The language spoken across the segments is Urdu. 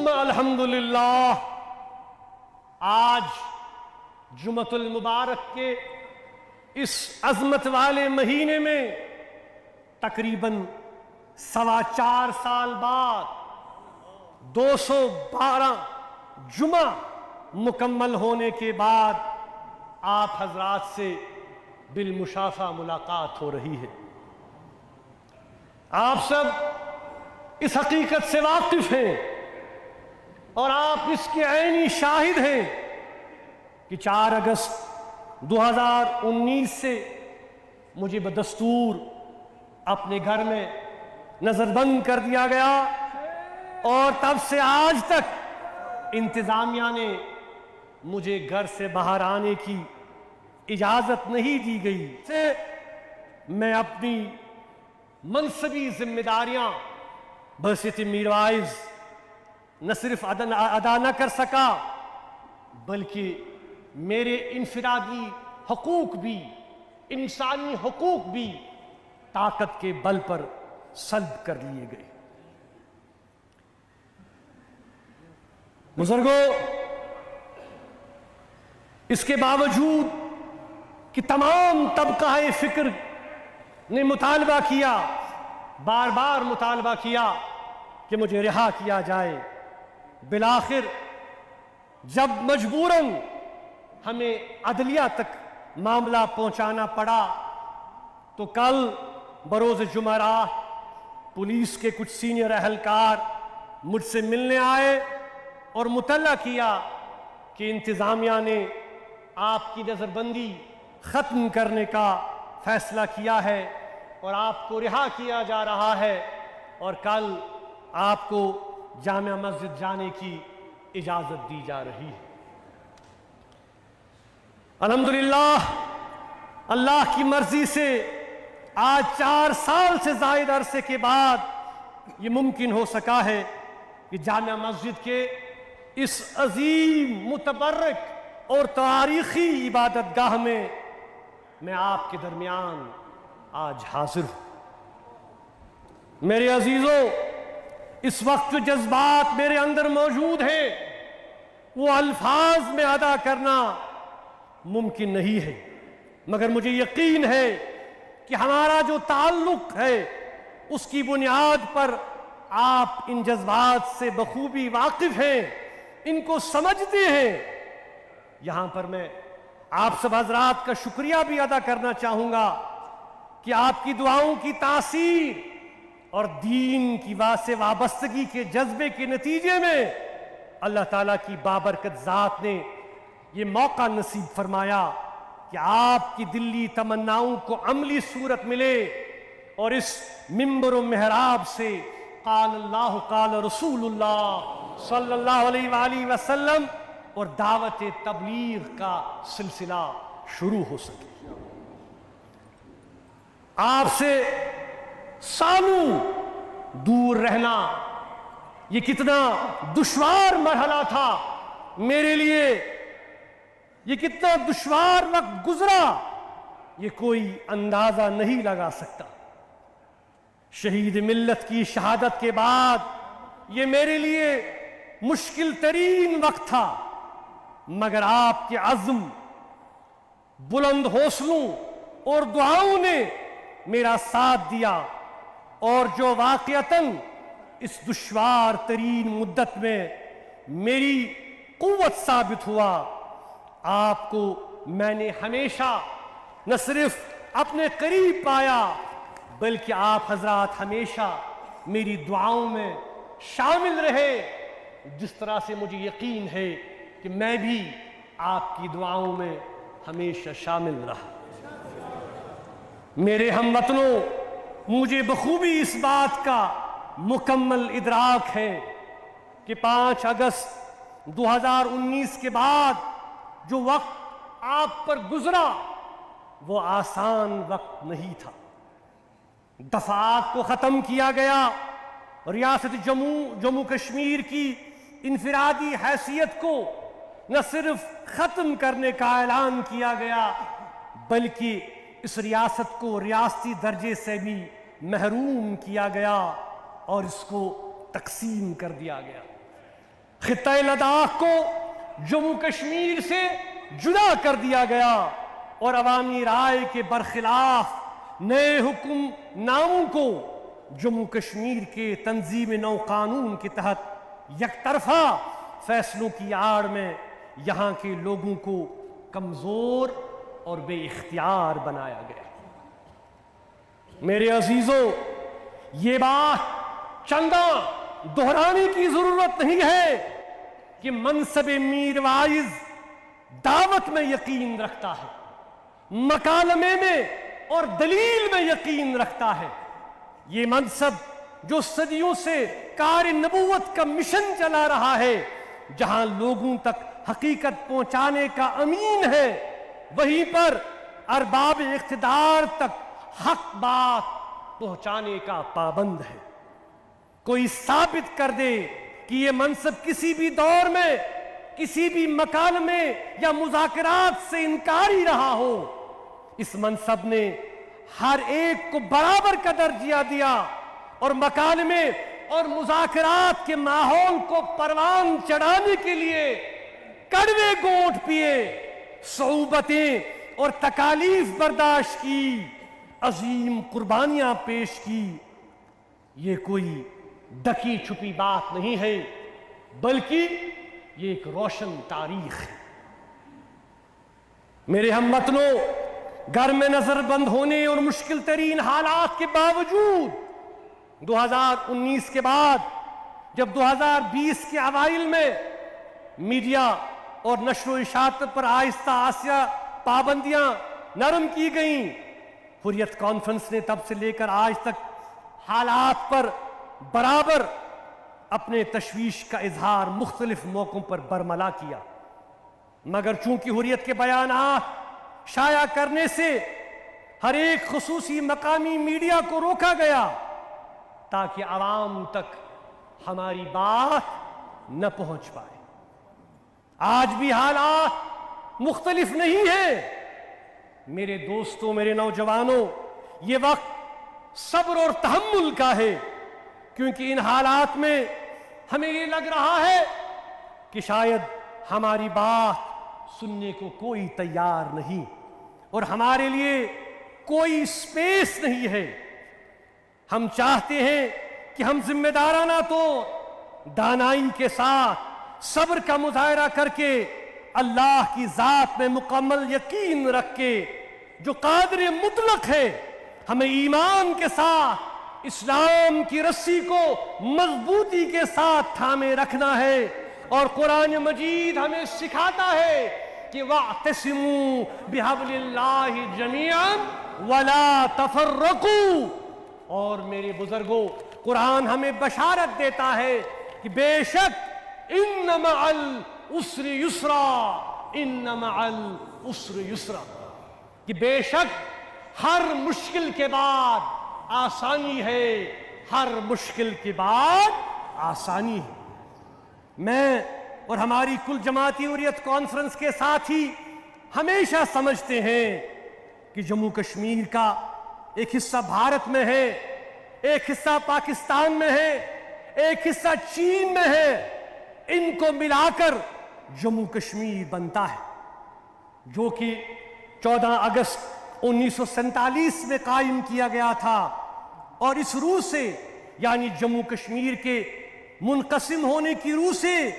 ثم الحمدللہ، آج جمعۃ المبارک کے اس عظمت والے مہینے میں تقریباً 4.25 سال بعد 212 جمعہ مکمل ہونے کے بعد آپ حضرات سے بالمشافہ ملاقات ہو رہی ہے۔ آپ سب اس حقیقت سے واقف ہیں اور آپ اس کے عینی شاہد ہیں کہ 4 اگست 2019 سے مجھے بدستور اپنے گھر میں نظر بند کر دیا گیا اور تب سے آج تک انتظامیہ نے مجھے گھر سے باہر آنے کی اجازت نہیں دی گئی۔ میں اپنی منصبی ذمہ داریاں بحیثیت میروائز نہ صرف ادا نہ کر سکا بلکہ میرے انفرادی حقوق بھی، انسانی حقوق بھی طاقت کے بل پر سلب کر لیے گئے۔ بزرگوں، اس کے باوجود کہ تمام طبقہ فکر نے مطالبہ کیا، بار بار مطالبہ کیا کہ مجھے رہا کیا جائے، بالآخر جب مجبوراً ہمیں عدلیہ تک معاملہ پہنچانا پڑا تو کل بروز جمعرات پولیس کے کچھ سینئر اہلکار مجھ سے ملنے آئے اور مطلع کیا کہ انتظامیہ نے آپ کی نظر بندی ختم کرنے کا فیصلہ کیا ہے اور آپ کو رہا کیا جا رہا ہے اور کل آپ کو جامع مسجد جانے کی اجازت دی جا رہی ہے۔ الحمدللہ، اللہ کی مرضی سے آج 4 سال سے زائد عرصے کے بعد یہ ممکن ہو سکا ہے کہ جامع مسجد کے اس عظیم، متبرک اور تاریخی عبادت گاہ میں آپ کے درمیان آج حاضر ہوں۔ میرے عزیزوں، اس وقت جو جذبات میرے اندر موجود ہیں وہ الفاظ میں ادا کرنا ممکن نہیں ہے، مگر مجھے یقین ہے کہ ہمارا جو تعلق ہے اس کی بنیاد پر آپ ان جذبات سے بخوبی واقف ہیں، ان کو سمجھتے ہیں۔ یہاں پر میں آپ سب حضرات کا شکریہ بھی ادا کرنا چاہوں گا کہ آپ کی دعاؤں کی تاثیر اور دین کی سے وابستگی کے جذبے کے نتیجے میں اللہ تعالیٰ کی بابرکت ذات نے یہ موقع نصیب فرمایا کہ آپ کی دلی تمناؤں کو عملی صورت ملے اور اس منبر و محراب سے قال اللہ قال رسول اللہ صلی اللہ علیہ وآلہ وسلم اور دعوت تبلیغ کا سلسلہ شروع ہو سکے۔ آپ سے سالوں دور رہنا یہ کتنا دشوار مرحلہ تھا میرے لیے، یہ کتنا دشوار وقت گزرا، یہ کوئی اندازہ نہیں لگا سکتا۔ شہید ملت کی شہادت کے بعد یہ میرے لیے مشکل ترین وقت تھا، مگر آپ کے عزم، بلند حوصلوں اور دعاؤں نے میرا ساتھ دیا اور جو واقعتاً اس دشوار ترین مدت میں میری قوت ثابت ہوا، آپ کو میں نے ہمیشہ نہ صرف اپنے قریب پایا بلکہ آپ حضرات ہمیشہ میری دعاؤں میں شامل رہے، جس طرح سے مجھے یقین ہے کہ میں بھی آپ کی دعاؤں میں ہمیشہ شامل رہا۔ میرے ہم وطنوں، مجھے بخوبی اس بات کا مکمل ادراک ہے کہ 5 اگست 2019 کے بعد جو وقت آپ پر گزرا وہ آسان وقت نہیں تھا۔ دفعات کو ختم کیا گیا، ریاست جموں کشمیر کی انفرادی حیثیت کو نہ صرف ختم کرنے کا اعلان کیا گیا بلکہ اس ریاست کو ریاستی درجے سے بھی محروم کیا گیا اور اس کو تقسیم کر دیا گیا۔ خطہ لداخ کو جموں کشمیر سے جدا کر دیا گیا اور عوامی رائے کے برخلاف نئے حکم ناموں کو جموں کشمیر کے تنظیم نو قانون کے تحت یک طرفہ فیصلوں کی آڑ میں یہاں کے لوگوں کو کمزور اور بے اختیار بنایا گیا۔ میرے عزیزوں، یہ بات چندہ دہرانے کی ضرورت نہیں ہے کہ منصب میر واعظ دعوت میں یقین رکھتا ہے، مکالمے میں اور دلیل میں یقین رکھتا ہے۔ یہ منصب جو صدیوں سے کار نبوت کا مشن چلا رہا ہے، جہاں لوگوں تک حقیقت پہنچانے کا امین ہے، وہیں پر ارباب اقتدار تک حق بات پہنچانے کا پابند ہے۔ کوئی ثابت کر دے کہ یہ منصب کسی بھی دور میں کسی بھی مکالمے یا مذاکرات سے انکاری رہا ہو۔ اس منصب نے ہر ایک کو برابر کا درجہ دیا اور مکالمے اور مذاکرات کے ماحول کو پروان چڑھانے کے لیے کڑوے گھونٹ پیے، صعوبتیں اور تکالیف برداشت کی، عظیم قربانیاں پیش کی۔ یہ کوئی ڈکی چھپی بات نہیں ہے، بلکہ یہ ایک روشن تاریخ ہے۔ میرے ہم وطنوں، گھر میں نظر بند ہونے اور مشکل ترین حالات کے باوجود 2019 کے بعد جب 2020 کے اوائل میں میڈیا اور نشر و اشاعت پر آہستہ آہستہ پابندیاں نرم کی گئیں، حریت کانفرنس نے تب سے لے کر آج تک حالات پر برابر اپنے تشویش کا اظہار مختلف موقعوں پر برملا کیا، مگر چونکہ حریت کے بیانات شائع کرنے سے ہر ایک خصوصی مقامی میڈیا کو روکا گیا تاکہ عوام تک ہماری بات نہ پہنچ پائے۔ آج بھی حالات مختلف نہیں ہیں۔ میرے دوستوں، میرے نوجوانوں، یہ وقت صبر اور تحمل کا ہے، کیونکہ ان حالات میں ہمیں یہ لگ رہا ہے کہ شاید ہماری بات سننے کو کوئی تیار نہیں اور ہمارے لیے کوئی سپیس نہیں ہے۔ ہم چاہتے ہیں کہ ہم ذمہ دارانہ طور دانائی کے ساتھ صبر کا مظاہرہ کر کے اللہ کی ذات میں مکمل یقین رکھ کے جو قادر مطلق ہے، ہمیں ایمان کے ساتھ اسلام کی رسی کو مضبوطی کے ساتھ تھامے رکھنا ہے۔ اور قرآن مجید ہمیں سکھاتا ہے کہ وَاعْتَصِمُوا بِحَبْلِ اللَّهِ جَمِيعًا وَلَا تَفَرَّقُوا۔ اور میرے بزرگوں، قرآن ہمیں بشارت دیتا ہے کہ بے شک اِنَّ مَعَ الْعُسْرِ يُسْرًا، اِنَّ مَعَ الْعُسْرِ يُسْرًا، کہ بے شک ہر مشکل کے بعد آسانی ہے، ہر مشکل کے بعد آسانی ہے۔ میں اور ہماری کل جماعتی حریت کانفرنس کے ساتھی ہمیشہ سمجھتے ہیں کہ جموں کشمیر کا ایک حصہ بھارت میں ہے، ایک حصہ پاکستان میں ہے، ایک حصہ چین میں ہے، ان کو ملا کر جموں کشمیر بنتا ہے، جو کہ 14 اگست 1947 میں قائم کیا گیا تھا۔ اور اس روح سے، یعنی جموں کشمیر کے منقسم ہونے کی روح سے،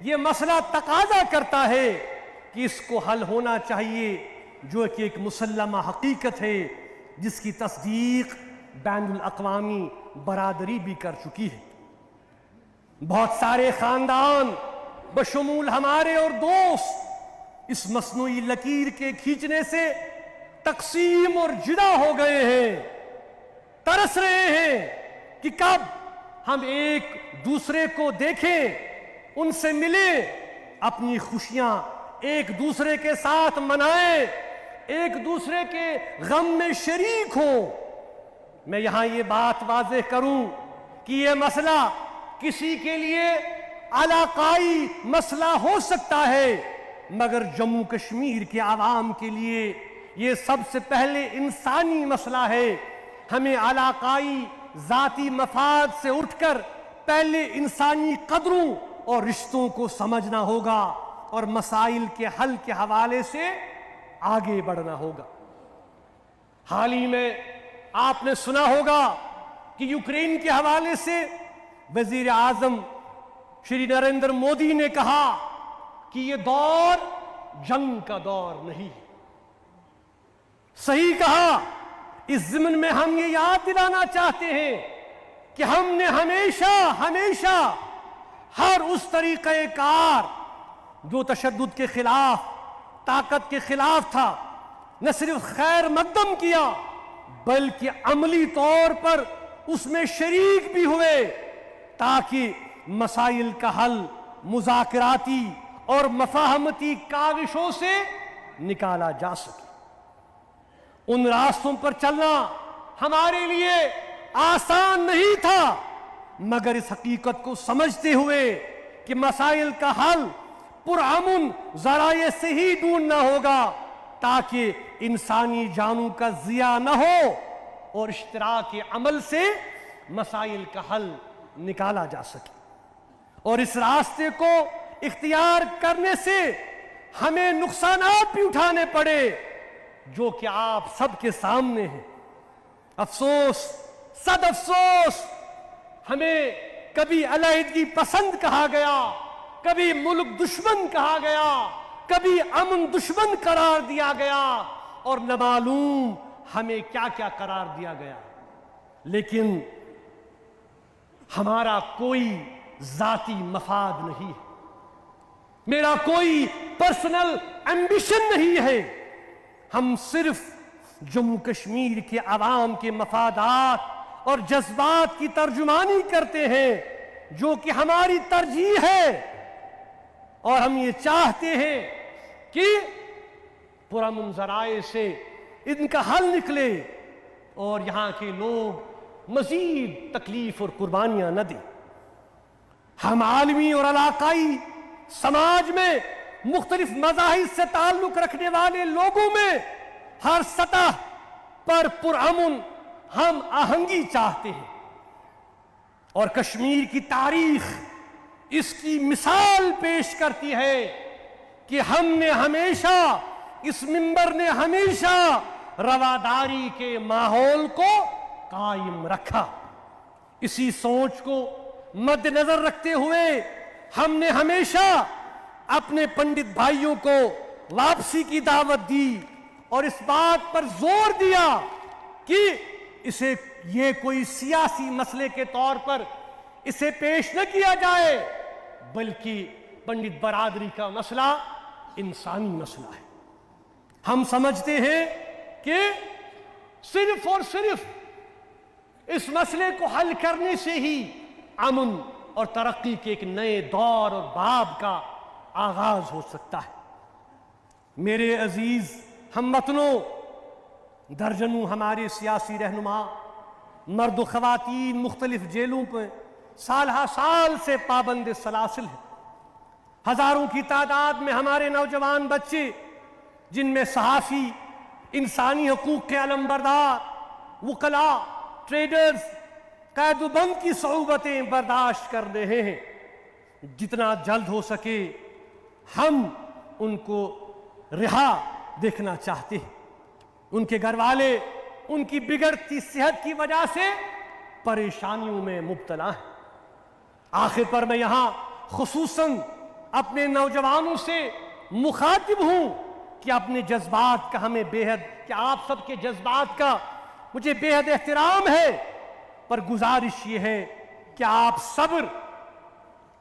یہ مسئلہ تقاضا کرتا ہے کہ اس کو حل ہونا چاہیے، جو کہ ایک مسلمہ حقیقت ہے جس کی تصدیق بین الاقوامی برادری بھی کر چکی ہے۔ بہت سارے خاندان بشمول ہمارے اور دوست اس مصنوعی لکیر کے کھینچنے سے تقسیم اور جدا ہو گئے ہیں، ترس رہے ہیں کہ کب ہم ایک دوسرے کو دیکھیں، ان سے ملیں، اپنی خوشیاں ایک دوسرے کے ساتھ منائیں، ایک دوسرے کے غم میں شریک ہوں۔ میں یہاں یہ بات واضح کروں کہ یہ مسئلہ کسی کے لیے علاقائی مسئلہ ہو سکتا ہے، مگر جموں کشمیر کے عوام کے لیے یہ سب سے پہلے انسانی مسئلہ ہے۔ ہمیں علاقائی ذاتی مفاد سے اٹھ کر پہلے انسانی قدروں اور رشتوں کو سمجھنا ہوگا اور مسائل کے حل کے حوالے سے آگے بڑھنا ہوگا۔ حال ہی میں آپ نے سنا ہوگا کہ یوکرین کے حوالے سے وزیر اعظم شری نریندر مودی نے کہا کہ یہ دور جنگ کا دور نہیں۔ صحیح کہا۔ اس ضمن میں ہم یہ یاد دلانا چاہتے ہیں کہ ہم نے ہمیشہ ہر اس طریقہ کار جو تشدد کے خلاف، طاقت کے خلاف تھا، نہ صرف خیر مقدم کیا بلکہ عملی طور پر اس میں شریک بھی ہوئے تاکہ مسائل کا حل مذاکراتی اور مفاہمتی کاوشوں سے نکالا جا سکے۔ ان راستوں پر چلنا ہمارے لیے آسان نہیں تھا، مگر اس حقیقت کو سمجھتے ہوئے کہ مسائل کا حل پرامن ذرائع سے ہی ڈھونڈنا ہوگا تاکہ انسانی جانوں کا ضیاع نہ ہو اور اشتراک عمل سے مسائل کا حل نکالا جا سکے۔ اور اس راستے کو اختیار کرنے سے ہمیں نقصانات بھی اٹھانے پڑے جو کہ آپ سب کے سامنے ہیں۔ افسوس، صد افسوس، ہمیں کبھی علیحدگی پسند کہا گیا، کبھی ملک دشمن کہا گیا، کبھی امن دشمن قرار دیا گیا اور نہ معلوم ہمیں کیا کیا قرار دیا گیا۔ لیکن ہمارا کوئی ذاتی مفاد نہیں ہے، میرا کوئی پرسنل ایمبیشن نہیں ہے۔ ہم صرف جموں کشمیر کے عوام کے مفادات اور جذبات کی ترجمانی کرتے ہیں جو کہ ہماری ترجیح ہے، اور ہم یہ چاہتے ہیں کہ پرامن ذرائع سے ان کا حل نکلے اور یہاں کے لوگ مزید تکلیف اور قربانیاں نہ دیں۔ ہم عالمی اور علاقائی سماج میں مختلف مذاہب سے تعلق رکھنے والے لوگوں میں ہر سطح پر پرامن ہم آہنگی چاہتے ہیں، اور کشمیر کی تاریخ اس کی مثال پیش کرتی ہے کہ ہم نے ہمیشہ، اس منبر نے ہمیشہ رواداری کے ماحول کو قائم رکھا۔ اسی سوچ کو مد نظر رکھتے ہوئے ہم نے ہمیشہ اپنے پنڈت بھائیوں کو واپسی کی دعوت دی اور اس بات پر زور دیا کہ یہ کوئی سیاسی مسئلے کے طور پر اسے پیش نہ کیا جائے، بلکہ پنڈت برادری کا مسئلہ انسانی مسئلہ ہے۔ ہم سمجھتے ہیں کہ صرف اور صرف اس مسئلے کو حل کرنے سے ہی امن اور ترقی کے ایک نئے دور اور باب کا آغاز ہو سکتا ہے۔ میرے عزیز ہم وطنوں، درجنوں ہمارے سیاسی رہنما، مرد و خواتین مختلف جیلوں پہ سال ہا سال سے پابند سلاسل ہیں۔ ہزاروں کی تعداد میں ہمارے نوجوان بچے، جن میں صحافی، انسانی حقوق کے علمبردار، وکلاء، ٹریڈرز، قید و بند کی صعوبتیں برداشت کر رہے ہیں۔ جتنا جلد ہو سکے ہم ان کو رہا دیکھنا چاہتے ہیں۔ ان کے گھر والے ان کی بگڑتی صحت کی وجہ سے پریشانیوں میں مبتلا ہیں۔ آخر پر میں یہاں خصوصاً اپنے نوجوانوں سے مخاطب ہوں کہ اپنے جذبات کا ہمیں کہ آپ سب کے جذبات کا مجھے بے حد احترام ہے، پر گزارش یہ ہے کہ آپ صبر،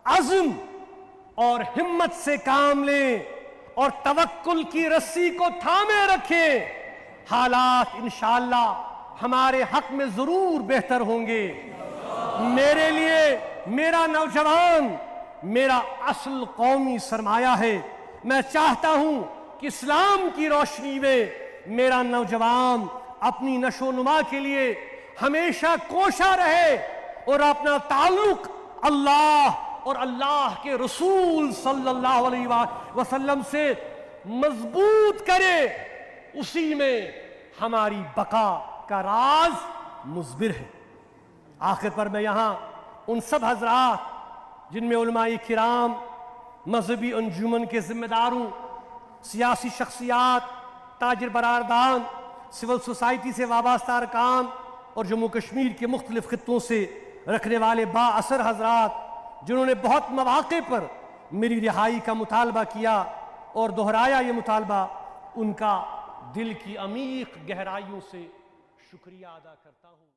عزم اور ہمت سے کام لیں اور توکل کی رسی کو تھامے رکھیں۔ حالات انشاءاللہ ہمارے حق میں ضرور بہتر ہوں گے۔ میرے لیے میرا نوجوان میرا اصل قومی سرمایہ ہے۔ میں چاہتا ہوں کہ اسلام کی روشنی میں میرا نوجوان اپنی نشو و نما کے لیے ہمیشہ کوشاں رہے اور اپنا تعلق اللہ اور اللہ کے رسول صلی اللہ علیہ وسلم سے مضبوط کرے۔ اسی میں ہماری بقا کا راز مضبر ہے۔ آخر پر میں یہاں ان سب حضرات جن میں علماء کرام، مذہبی انجمن کے ذمہ داروں، سیاسی شخصیات، تاجر برادران، سول سوسائٹی سے وابستہ ارکان اور جموں کشمیر کے مختلف خطوں سے رکھنے والے با اثر حضرات، جنہوں نے بہت مواقع پر میری رہائی کا مطالبہ کیا اور دہرایا یہ مطالبہ، ان کا دل کی عمیق گہرائیوں سے شکریہ ادا کرتا ہوں۔